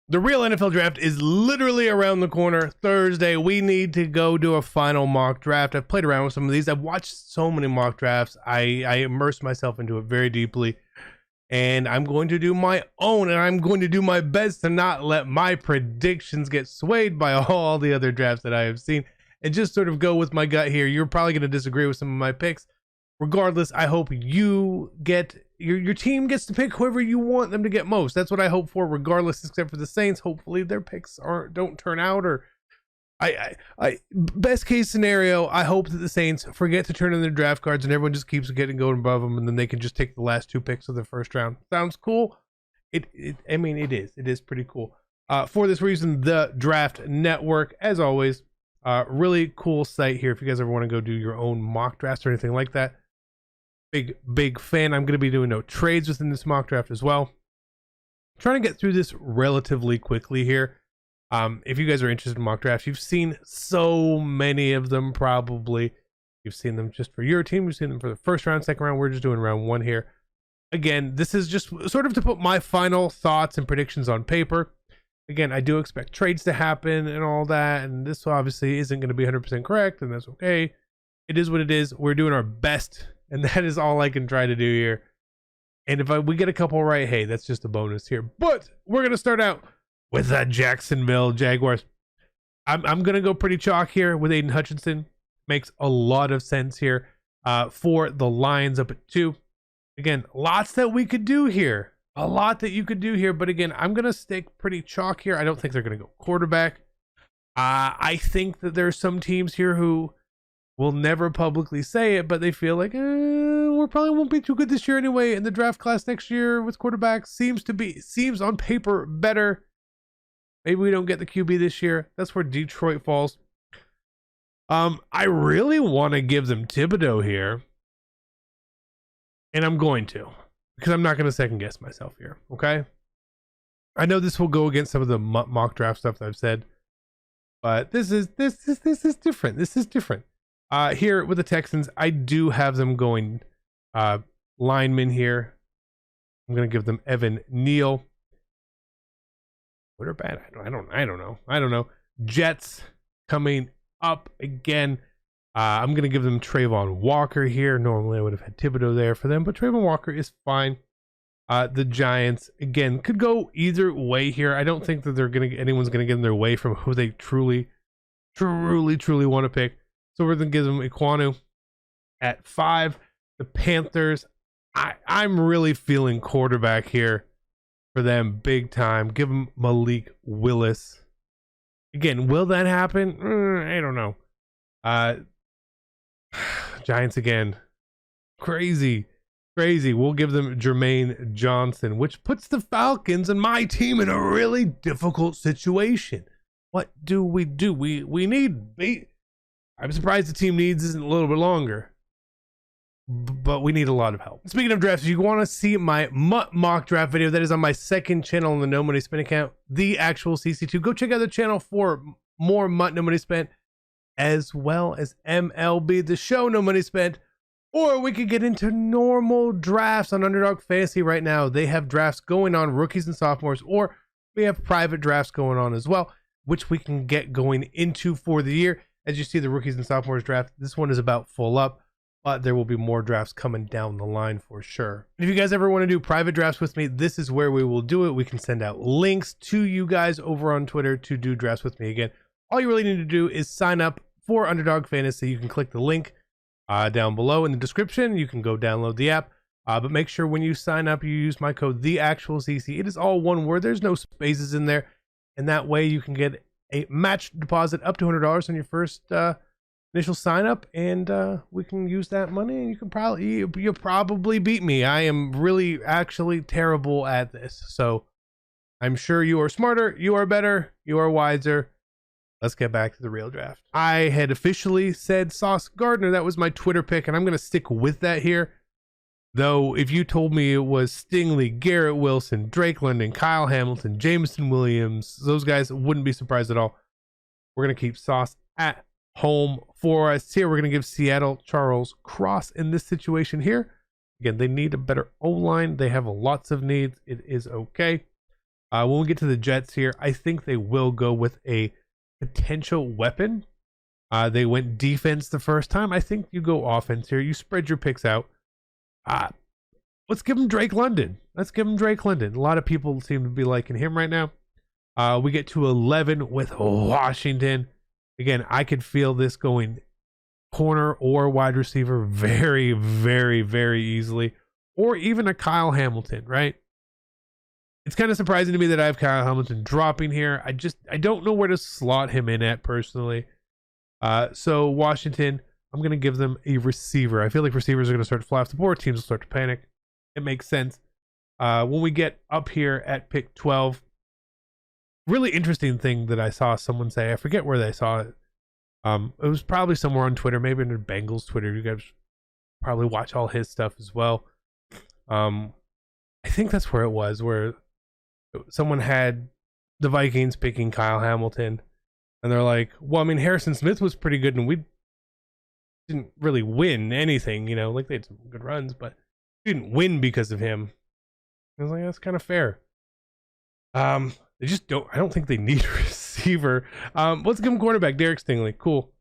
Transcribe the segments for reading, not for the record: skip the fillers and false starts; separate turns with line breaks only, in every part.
The real NFL draft is literally around the corner. Thursday, we need to go do a final mock draft. I've played around with some of these. I've watched so many mock drafts. I immersed myself into it very deeply. And I'm going to do my own, and I'm going to do my best to not let my predictions get swayed by all the other drafts that I have seen, and just sort of go with my gut here. You're probably going to disagree with some of my picks. Regardless, I hope you get your team gets to pick whoever you want them to get most. That's what I hope for, regardless, except for the Saints. Hopefully their picks don't turn out, or I best case scenario, I hope that the Saints forget to turn in their draft cards and everyone just keeps getting going above them, and then they can just take the last 2 picks of the first round. Sounds cool. I mean, it is pretty cool. For this reason, the Draft Network, as always, really cool site here if you guys ever want to go do your own mock drafts or anything like that. Big fan. I'm going to be doing no trades within this mock draft as well. I'm trying to get through this relatively quickly here. If you guys are interested in mock drafts, you've seen so many of them probably. You've seen them just for your team. You've seen them for the first round, second round. We're just doing round 1 here. Again, this is just sort of to put my final thoughts and predictions on paper. Again, I do expect trades to happen and all that, and this obviously isn't going to be 100% correct, and that's okay. It is what it is. We're doing our best, and that is all I can try to do here. And if we get a couple right, hey, that's just a bonus here. But we're going to start out with the Jacksonville Jaguars. I'm going to go pretty chalk here with Aiden Hutchinson. Makes a lot of sense here for the Lions up at 2. Again, lots that we could do here. A lot that you could do here. But again, I'm going to stick pretty chalk here. I don't think they're going to go quarterback. I think that there's some teams here who will never publicly say it, but they feel like we probably won't be too good this year anyway. And the draft class next year with quarterbacks seems on paper better. Maybe we don't get the QB this year. That's where Detroit falls. I really want to give them Thibodeau here. And I'm going to. Because I'm not going to second guess myself here. Okay? I know this will go against some of the mock draft stuff that I've said. But this is different. This is different. Here with the Texans, I do have them going lineman here. I'm going to give them Evan Neal. Good or bad? I don't know. Jets coming up again. I'm going to give them Trayvon Walker here. Normally I would have had Thibodeau there for them, but Trayvon Walker is fine. The Giants, again, could go either way here. I don't think that anyone's going to get in their way from who they truly want to pick. So we're going to give them Iquanu at 5. The Panthers, I'm really feeling quarterback here for them big time. Give them Malik Willis. Again, will that happen? I don't know. Giants again. Crazy. We'll give them Jermaine Johnson, which puts the Falcons and my team in a really difficult situation. What do? We need bait. I'm surprised the team needs isn't a little bit longer, but we need a lot of help. Speaking of drafts, if you want to see my mock draft video, that is on my second channel on the No Money Spent account, TheActualCC2. Go check out the channel for more No Money Spent, as well as MLB The Show, No Money Spent. Or we could get into normal drafts on Underdog Fantasy right now. They have drafts going on, rookies and sophomores, or we have private drafts going on as well, which we can get going into for the year. As you see, the rookies and sophomores draft, this one is about full up, but there will be more drafts coming down the line for sure. And if you guys ever want to do private drafts with me, this is where we will do it. We can send out links to you guys over on Twitter to do drafts with me. Again, all you really need to do is sign up for Underdog Fantasy. You can click the link down below in the description. You can go download the app, but make sure when you sign up, you use my code TheActualCC. It is all one word. There's no spaces in there, and that way you can get a match deposit up to $100 on your first initial sign up, and we can use that money, and you'll probably beat me. I am really actually terrible at this, so I'm sure you are smarter, you are better, you are wiser. Let's get back to the real draft. I had officially said Sauce Gardner. That was my Twitter pick, and I'm going to stick with that here. Though, if you told me it was Stingley, Garrett Wilson, Drake London, Kyle Hamilton, Jameson Williams, those guys, wouldn't be surprised at all. We're going to keep Sauce at home for us here. We're going to give Seattle Charles Cross in this situation here. Again, they need a better O-line. They have lots of needs. It is okay. When we get to the Jets here, I think they will go with a potential weapon. They went defense the first time. I think you go offense here. You spread your picks out. Let's give him Drake London. A lot of people seem to be liking him right now. We get to 11 with Washington. Again, I could feel this going corner or wide receiver very, very, very easily, or even a Kyle Hamilton, right? It's kind of surprising to me that I have Kyle Hamilton dropping here. I don't know where to slot him in at personally. So Washington, I'm going to give them a receiver. I feel like receivers are going to start to fly off the board. Teams will start to panic. It makes sense. When we get up here at pick 12, really interesting thing that I saw someone say, I forget where they saw it. It was probably somewhere on Twitter, maybe in the Bengals Twitter. You guys probably watch all his stuff as well. I think that's where it was, where someone had the Vikings picking Kyle Hamilton, and they're like, well, I mean, Harrison Smith was pretty good, and we didn't really win anything, like they had some good runs, but we didn't win because of him. I was like, that's kind of fair. They just don't, I don't think they need a receiver. Let's give him quarterback, Derek Stingley. Cool.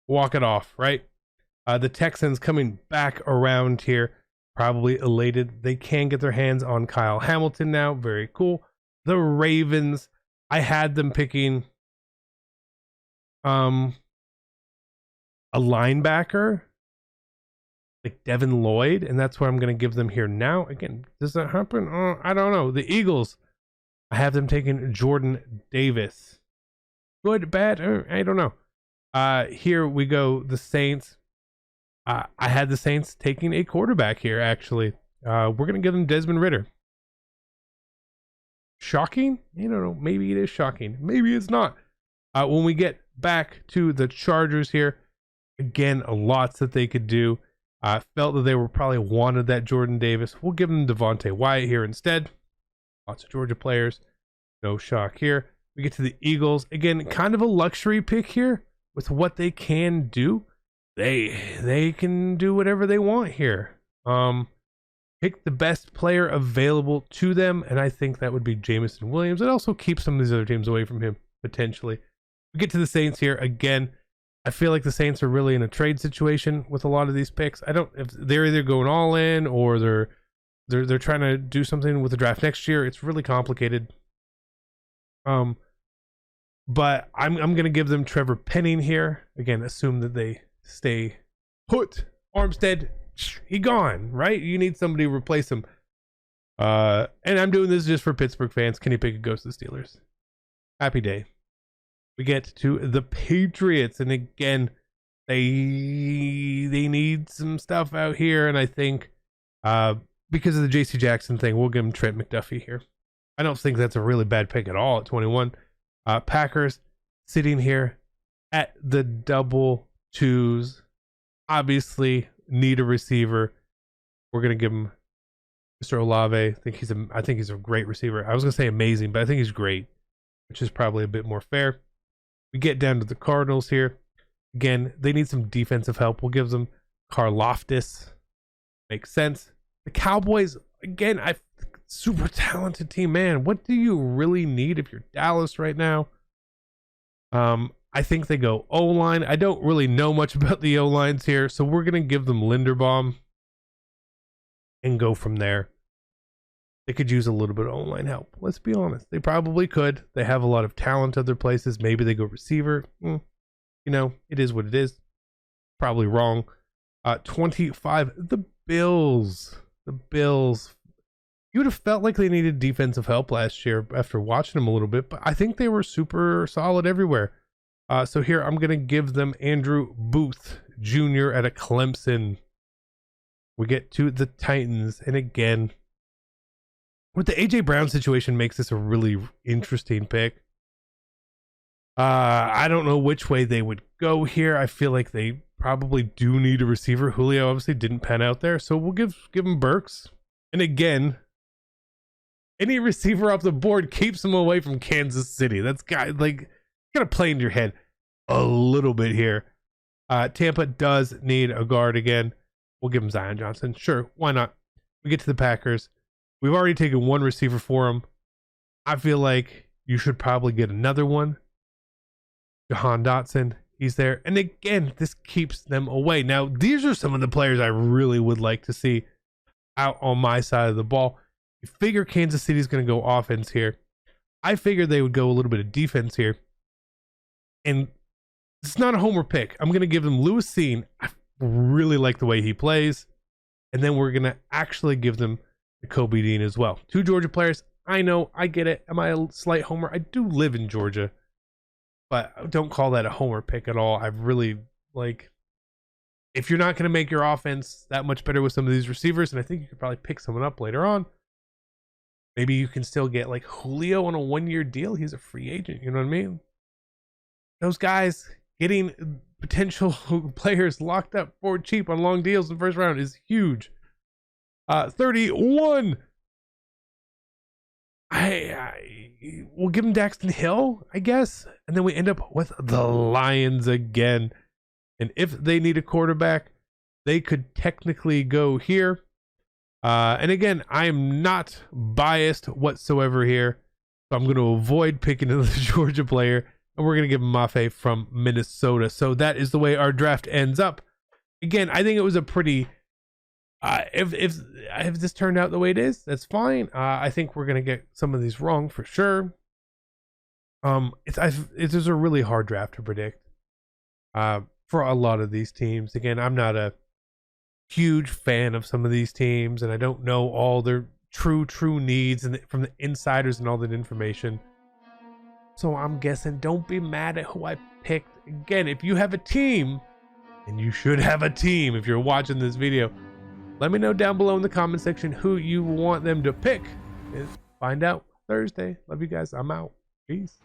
Walk it off, right? The Texans coming back around here, probably elated. They can get their hands on Kyle Hamilton now. Very cool. The Ravens, I had them picking a linebacker like Devin Lloyd, and that's what I'm going to give them here now. Again, does that happen? I don't know. The Eagles, I have them taking Jordan Davis. Good, bad, I don't know. Here we go. The Saints. I had the Saints taking a quarterback here, actually. We're going to give them Desmond Ridder. Shocking? I don't know. Maybe it is shocking. Maybe it's not. When we get back to the Chargers here, again, lots that they could do. I felt that they were probably wanted that Jordan Davis. We'll give them Devontae Wyatt here instead. Lots of Georgia players. No shock here. We get to the Eagles. Again, kind of a luxury pick here with what they can do. They can do whatever they want here. Pick the best player available to them, and I think that would be Jameson Williams. It also keeps some of these other teams away from him, potentially. We get to the Saints here. Again, I feel like the Saints are really in a trade situation with a lot of these picks. If they're either going all in or they're trying to do something with the draft next year. It's really complicated. But I'm going to give them Trevor Penning here. Again, assume that they stay put. Armstead, he gone, right? You need somebody to replace him. And I'm doing this just for Pittsburgh fans. Kenny Pickett goes to the Steelers. Happy day. We get to the Patriots, and again, they need some stuff out here, and I think because of the J.C. Jackson thing, we'll give them Trent McDuffie here. I don't think that's a really bad pick at all at 21. Packers sitting here at the double twos. Obviously, need a receiver. We're gonna give him Mr. Olave. I think he's a great receiver. I was gonna say amazing, but I think he's great, which is probably a bit more fair. We get down to the Cardinals here. Again, they need some defensive help. We'll give them Karlaftis. Makes sense. The Cowboys, again, super talented team, man. What do you really need if you're Dallas right now? I think they go O-line. I don't really know much about the O-lines here, so we're going to give them Linderbaum and go from there. They could use a little bit of O-line help. Let's be honest. They probably could. They have a lot of talent other places. Maybe they go receiver. It is what it is. Probably wrong. 25. The Bills. The Bills. You would have felt like they needed defensive help last year after watching them a little bit, but I think they were super solid everywhere. So here I'm going to give them Andrew Booth Jr. at a Clemson. We get to the Titans, and again, with the A.J. Brown situation makes this a really interesting pick. I don't know which way they would go here. I feel like they probably do need a receiver. Julio obviously didn't pan out there, so we'll give him Burks. And again, any receiver off the board keeps him away from Kansas City. That's gotta play into your head a little bit here. Tampa does need a guard again. We'll give him Zion Johnson. Sure, why not? We get to the Packers. We've already taken one receiver for him. I feel like you should probably get another one. Jahan Dotson, he's there. And again, this keeps them away. Now, these are some of the players I really would like to see out on my side of the ball. You figure Kansas City's going to go offense here. I figured they would go a little bit of defense here. And it's not a homer pick. I'm going to give them Lewis Cine. I really like the way he plays. And then we're going to actually give them the Kobe Dean as well. 2 Georgia players. I know, I get it. Am I a slight homer? I do live in Georgia. But don't call that a homer pick at all. I've really, like, if you're not going to make your offense that much better with some of these receivers, and I think you could probably pick someone up later on, maybe you can still get like Julio on a 1-year deal. He's a free agent. You know what I mean? Those guys getting potential players locked up for cheap on long deals in the first round is huge. 31. We'll give him Daxton Hill, I guess. And then we end up with the Lions again. And if they need a quarterback, they could technically go here. And again, I am not biased whatsoever here. So I'm going to avoid picking another Georgia player. And we're going to give him Mafe from Minnesota. So that is the way our draft ends up. Again, I think it was a pretty... if this turned out the way it is, that's fine. I think we're going to get some of these wrong for sure. It's a really hard draft to predict. For a lot of these teams. Again, I'm not a huge fan of some of these teams, and I don't know all their true needs and from the insiders and all that information. So I'm guessing, don't be mad at who I picked. Again, if you have a team, and you should have a team if you're watching this video, let me know down below in the comment section who you want them to pick. And find out Thursday. Love you guys. I'm out. Peace.